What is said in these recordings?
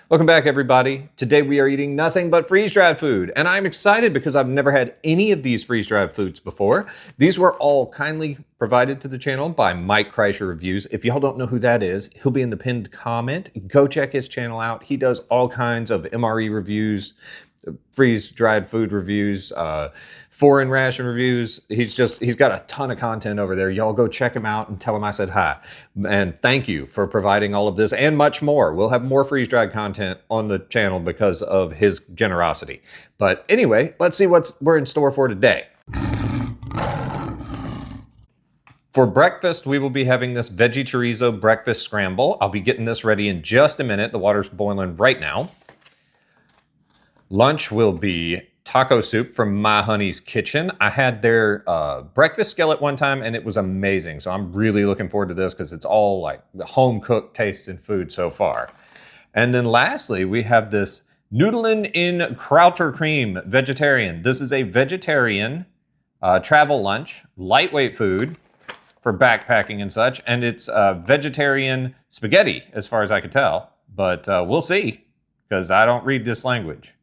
Welcome back, everybody. Today we are eating nothing but freeze-dried food, and I'm excited because I've never had any of these freeze-dried foods before. These were all kindly provided to the channel by Mike Kreischer Reviews. If y'all don't know who that is, he'll be in the pinned comment. Go check his channel out. He does all kinds of MRE reviews, freeze-dried food reviews, foreign ration reviews. He's got a ton of content over there. Y'all go check him out and tell him I said hi. And thank you for providing all of this and much more. We'll have more freeze-dried content on the channel because of his generosity. But anyway, let's see what we're in store for today. For breakfast, we will be having this Veggie Chorizo breakfast scramble. I'll be getting this ready in just a minute. The water's boiling right now. Lunch will be taco soup from My Hunny's Kitchen. I had their breakfast skillet one time and it was amazing. So I'm really looking forward to this because it's all like home cooked tasting food so far. And then lastly, we have this noodling in Krauter cream vegetarian. This is a vegetarian travel lunch, lightweight food for backpacking and such. And it's vegetarian spaghetti as far as I can tell, but we'll see because I don't read this language.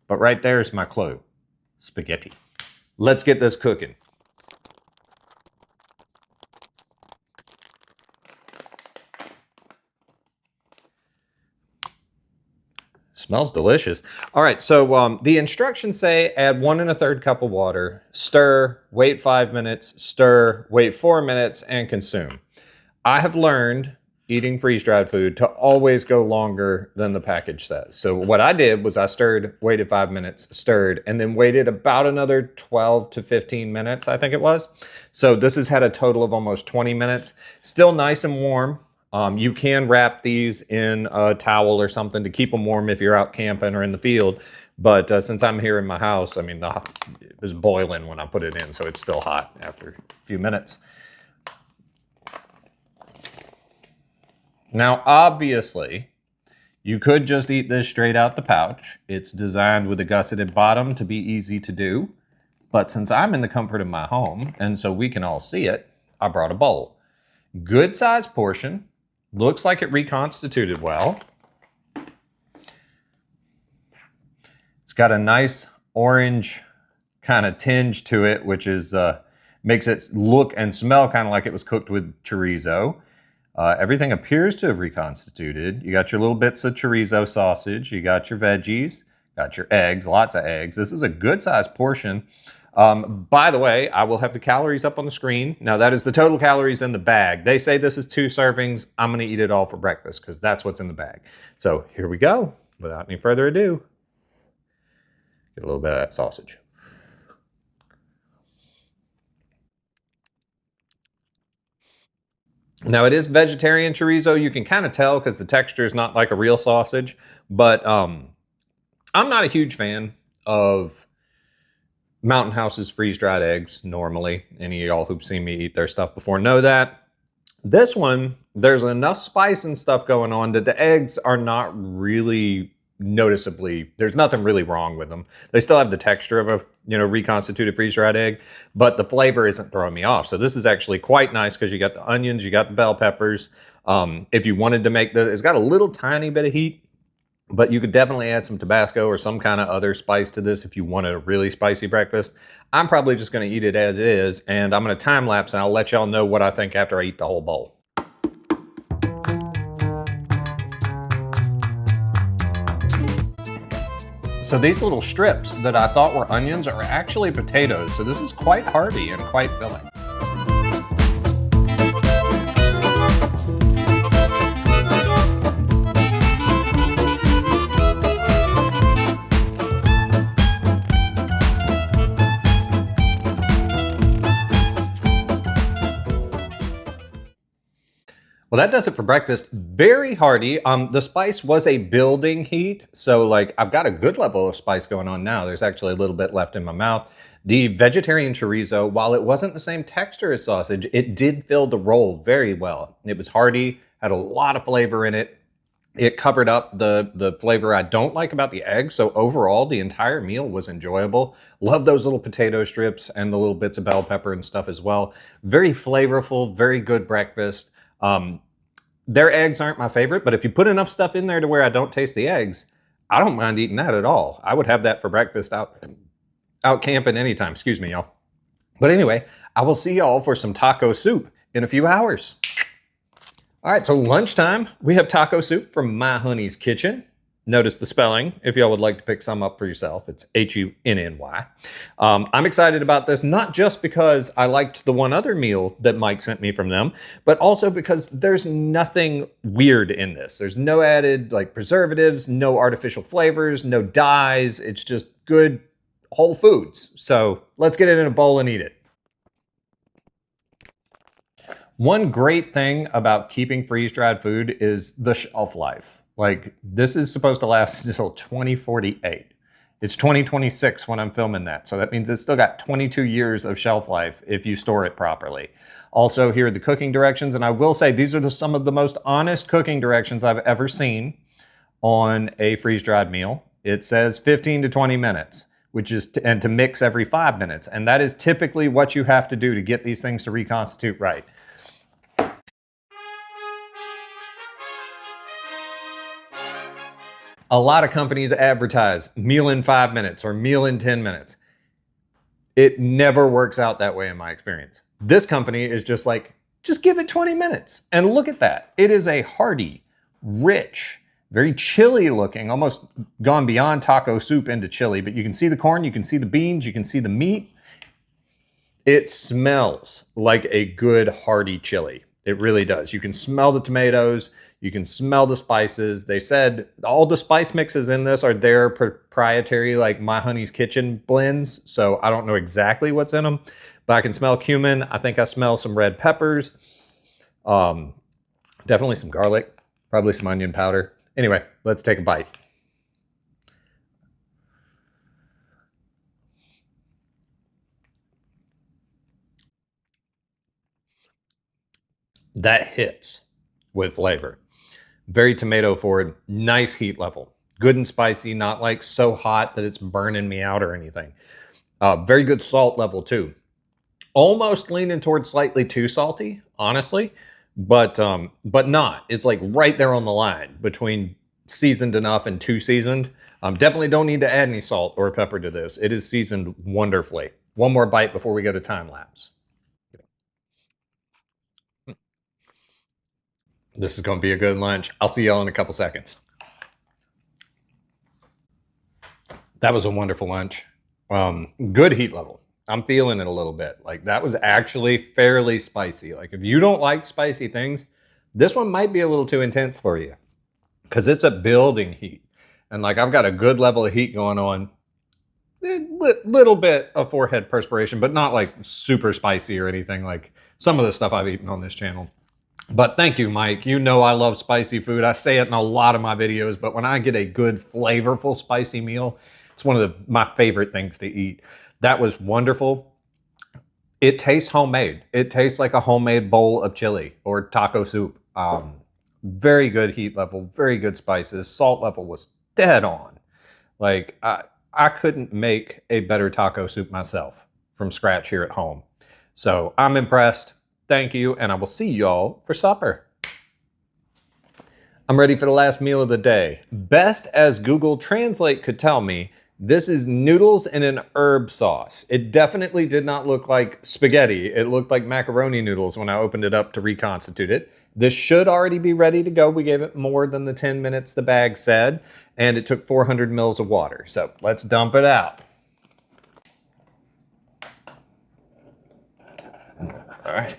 But right there's my clue, spaghetti. Let's get this cooking. Smells delicious. All right, so the instructions say add 1 1/3 cup of water, stir, wait 5 minutes, stir, wait 4 minutes, and consume. I have learned eating freeze-dried food to always go longer than the package says. So what I did was I stirred, waited 5 minutes, stirred, and then waited about another 12 to 15 minutes, I think it was. So this has had a total of almost 20 minutes. Still nice and warm. You can wrap these in a towel or something to keep them warm if you're out camping or in the field. But since I'm here in my house, I mean, it was boiling when I put it in, so it's still hot after a few minutes. Now, obviously, you could just eat this straight out the pouch. It's designed with a gusseted bottom to be easy to do. But since I'm in the comfort of my home, and so we can all see it, I brought a bowl. Good sized portion. Looks like it reconstituted well. It's got a nice orange kind of tinge to it, which is makes it look and smell kind of like it was cooked with chorizo. Everything appears to have reconstituted. You got your little bits of chorizo sausage. You got your veggies. Got your eggs. Lots of eggs. This is a good-sized portion. By the way, I will have the calories up on the screen. Now, that is the total calories in the bag. They say this is 2 servings. I'm going to eat it all for breakfast because that's what's in the bag. So here we go. Without any further ado, get a little bit of that sausage. Now, it is vegetarian chorizo. You can kind of tell because the texture is not like a real sausage. But I'm not a huge fan of Mountain House's freeze-dried eggs normally. Any of y'all who've seen me eat their stuff before know that. This one, there's enough spice and stuff going on that the eggs are not really noticeably, there's nothing really wrong with them. They still have the texture of a, reconstituted freeze-dried egg, but the flavor isn't throwing me off. So this is actually quite nice because you got the onions, you got the bell peppers. If you wanted to make it's got a little tiny bit of heat, but you could definitely add some Tabasco or some kind of other spice to this if you wanted a really spicy breakfast. I'm probably just going to eat it as it is, and I'm going to time lapse and I'll let y'all know what I think after I eat the whole bowl. So these little strips that I thought were onions are actually potatoes. So this is quite hearty and quite filling. Well, that does it for breakfast. Very hearty. The spice was a building heat, so like I've got a good level of spice going on now. There's actually a little bit left in my mouth. The vegetarian chorizo, while it wasn't the same texture as sausage, it did fill the roll very well. It was hearty, had a lot of flavor in it. It covered up the flavor I don't like about the egg, so overall the entire meal was enjoyable. Love those little potato strips and the little bits of bell pepper and stuff as well. Very flavorful, very good breakfast. Their eggs aren't my favorite, but if you put enough stuff in there to where I don't taste the eggs, I don't mind eating that at all. I would have that for breakfast out camping anytime. Excuse me, y'all. But anyway, I will see y'all for some taco soup in a few hours. All right, so lunchtime, we have taco soup from My Hunny's Kitchen. Notice the spelling if y'all would like to pick some up for yourself. It's Hunny. I'm excited about this, not just because I liked the one other meal that Mike sent me from them, but also because there's nothing weird in this. There's no added like preservatives, no artificial flavors, no dyes. It's just good whole foods. So let's get it in a bowl and eat it. One great thing about keeping freeze-dried food is the shelf life. Like, this is supposed to last until 2048. It's 2026 when I'm filming that, so that means it's still got 22 years of shelf life if you store it properly. Also, here are the cooking directions, and I will say these are some of the most honest cooking directions I've ever seen on a freeze-dried meal. It says 15 to 20 minutes, which is and to mix every 5 minutes, and that is typically what you have to do to get these things to reconstitute right. A lot of companies advertise meal in 5 minutes or meal in 10 minutes. It never works out that way in my experience. This company is just like, just give it 20 minutes. And look at that. It is a hearty, rich, very chili looking, almost gone beyond taco soup into chili, but you can see the corn, you can see the beans, you can see the meat. It smells like a good hearty chili. It really does. You can smell the tomatoes. You can smell the spices. They said all the spice mixes in this are their proprietary, like My Hunny's Kitchen blends. So I don't know exactly what's in them, but I can smell cumin. I think I smell some red peppers. Definitely some garlic, probably some onion powder. Anyway, let's take a bite. That hits with flavor. Very tomato forward, nice heat level. Good and spicy, not like so hot that it's burning me out or anything. Very good salt level too. Almost leaning towards slightly too salty, honestly, but not. It's like right there on the line between seasoned enough and too seasoned. Definitely don't need to add any salt or pepper to this. It is seasoned wonderfully. One more bite before we go to time lapse. This is going to be a good lunch. I'll see y'all in a couple seconds. That was a wonderful lunch. Good heat level. I'm feeling it a little bit. Like, that was actually fairly spicy. Like, if you don't like spicy things, this one might be a little too intense for you because it's a building heat. And like, I've got a good level of heat going on. Little bit of forehead perspiration, but not like super spicy or anything like some of the stuff I've eaten on this channel. But thank you, Mike. You know I love spicy food. I say it in a lot of my videos, but when I get a good, flavorful, spicy meal, it's one of my favorite things to eat. That was wonderful. It tastes homemade. It tastes like a homemade bowl of chili or taco soup. Very good heat level, very good spices. Salt level was dead on. Like, I couldn't make a better taco soup myself from scratch here at home. So I'm impressed. Thank you, and I will see y'all for supper. I'm ready for the last meal of the day. Best as Google Translate could tell me, this is noodles in an herb sauce. It definitely did not look like spaghetti. It looked like macaroni noodles when I opened it up to reconstitute it. This should already be ready to go. We gave it more than the 10 minutes the bag said, and it took 400 mils of water. So let's dump it out. All right.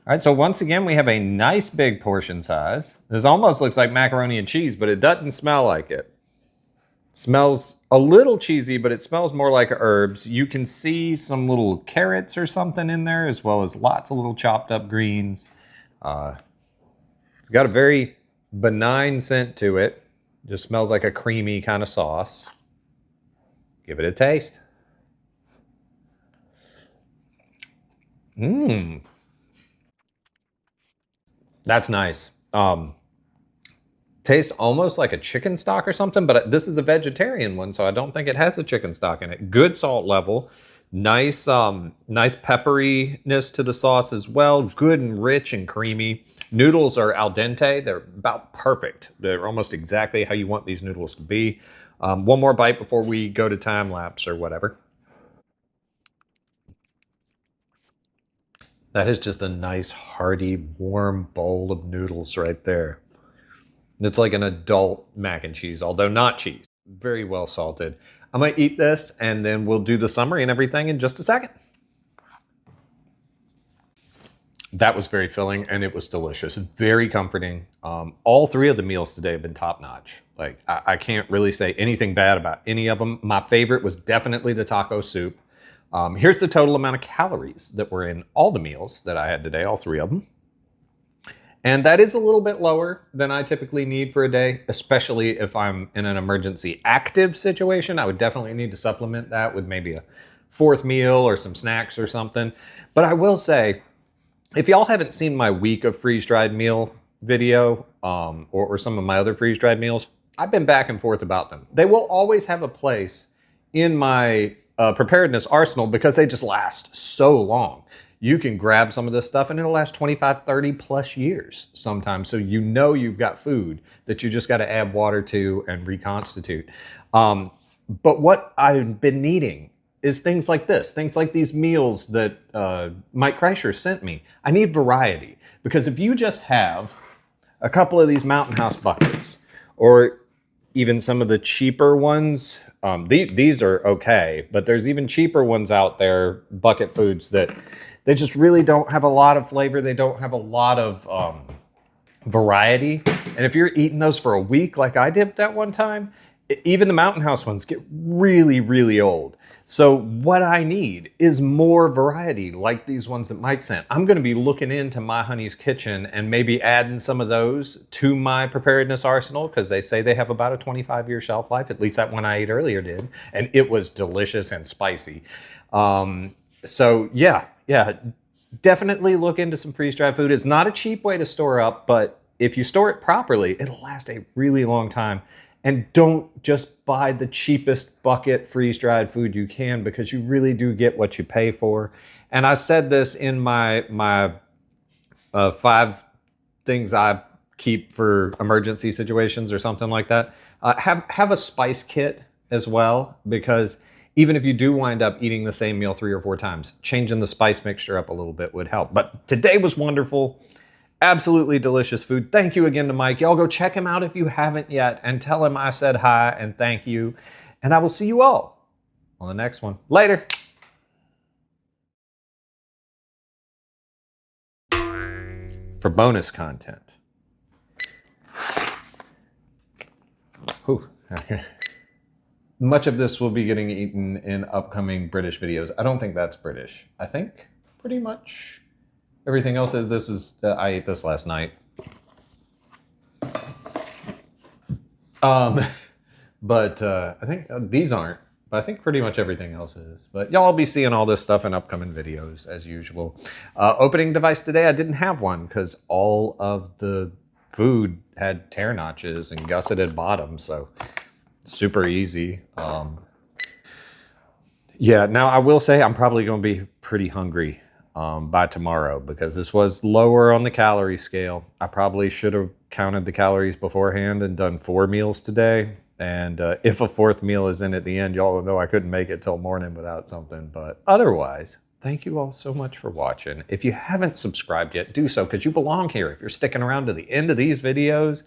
All right, so once again, we have a nice big portion size. This almost looks like macaroni and cheese, but it doesn't smell like it. Smells a little cheesy, but it smells more like herbs. You can see some little carrots or something in there, as well as lots of little chopped up greens. It's got a very benign scent to it. Just smells like a creamy kind of sauce. Give it a taste. Mmm. That's nice. Tastes almost like a chicken stock or something, but this is a vegetarian one, so I don't think it has a chicken stock in it. Good salt level. Nice, nice pepperiness to the sauce as well. Good and rich and creamy. Noodles are al dente. They're about perfect. They're almost exactly how you want these noodles to be. One more bite before we go to time lapse or whatever. That is just a nice, hearty, warm bowl of noodles right there. It's like an adult mac and cheese, although not cheese. Very well salted. I'm going to eat this, and then we'll do the summary and everything in just a second. That was very filling, and it was delicious. Very comforting. All three of the meals today have been top-notch. Like, I can't really say anything bad about any of them. My favorite was definitely the taco soup. Here's the total amount of calories that were in all the meals that I had today, all three of them. And that is a little bit lower than I typically need for a day, especially if I'm in an emergency active situation. I would definitely need to supplement that with maybe a fourth meal or some snacks or something. But I will say, if y'all haven't seen my week of freeze-dried meal video, or some of my other freeze-dried meals, I've been back and forth about them. They will always have a place in my preparedness arsenal because they just last so long. You can grab some of this stuff and it'll last 25, 30 plus years sometimes. So you know you've got food that you just got to add water to and reconstitute. But what I've been needing is things like this, things like these meals that Mike Kreischer sent me. I need variety, because if you just have a couple of these Mountain House buckets, or even some of the cheaper ones, these are okay, but there's even cheaper ones out there, bucket foods, that they just really don't have a lot of flavor. They don't have a lot of variety. And if you're eating those for a week like I did that one time, even the Mountain House ones get really, really old. So what I need is more variety like these ones that Mike sent. I'm going to be looking into My Honey's Kitchen and maybe adding some of those to my preparedness arsenal, because they say they have about a 25-year shelf life. At least that one I ate earlier did. And it was delicious and spicy. So yeah, definitely look into some freeze-dried food. It's not a cheap way to store up, but if you store it properly, it'll last a really long time. And don't just buy the cheapest bucket freeze-dried food you can, because you really do get what you pay for. And I said this in my 5 things I keep for emergency situations or something like that. Have a spice kit as well, because even if you do wind up eating the same meal 3 or 4 times, changing the spice mixture up a little bit would help. But today was wonderful. Absolutely delicious food. Thank you again to Mike. Y'all go check him out if you haven't yet, and tell him I said hi and thank you. And I will see you all on the next one. Later. For bonus content. Whew. Much of this will be getting eaten in upcoming British videos. I don't think that's British. I think pretty much everything else is. This is, I ate this last night. But I think these aren't, but I think pretty much everything else is. But y'all will be seeing all this stuff in upcoming videos as usual. Opening device today, I didn't have one because all of the food had tear notches and gusseted bottoms, so super easy. Yeah, now I will say I'm probably going to be pretty hungry by tomorrow, because this was lower on the calorie scale. I probably should have counted the calories beforehand and done 4 meals today. And if a 4th meal is in at the end, y'all will know I couldn't make it till morning without something. But otherwise, thank you all so much for watching. If you haven't subscribed yet, do so, because you belong here. If you're sticking around to the end of these videos,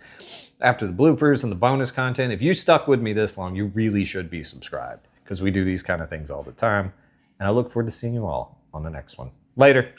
after the bloopers and the bonus content, if you stuck with me this long, you really should be subscribed, because we do these kind of things all the time. And I look forward to seeing you all on the next one. Later.